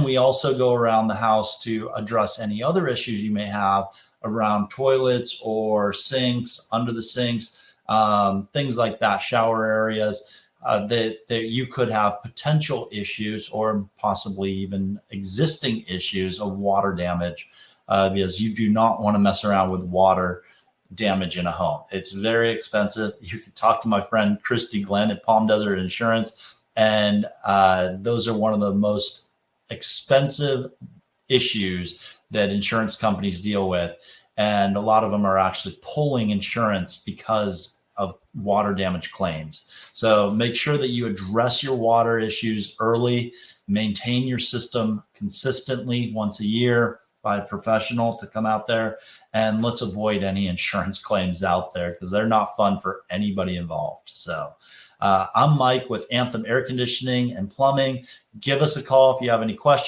we also go around the house to address any other issues you may have around toilets or sinks, under the sinks, things like that, shower areas, that you could have potential issues or possibly even existing issues of water damage, because you do not want to mess around with water damage in a home. It's very expensive. You can talk to my friend Christy Glenn at Palm Desert Insurance, and those are one of the most expensive issues that insurance companies deal with. And a lot of them are actually pulling insurance because of water damage claims. So make sure that you address your water issues early, maintain your system consistently once a year by a professional to come out there, and let's avoid any insurance claims out there because they're not fun for anybody involved. So I'm Mike with Anthem Air Conditioning and Plumbing. Give us a call if you have any questions.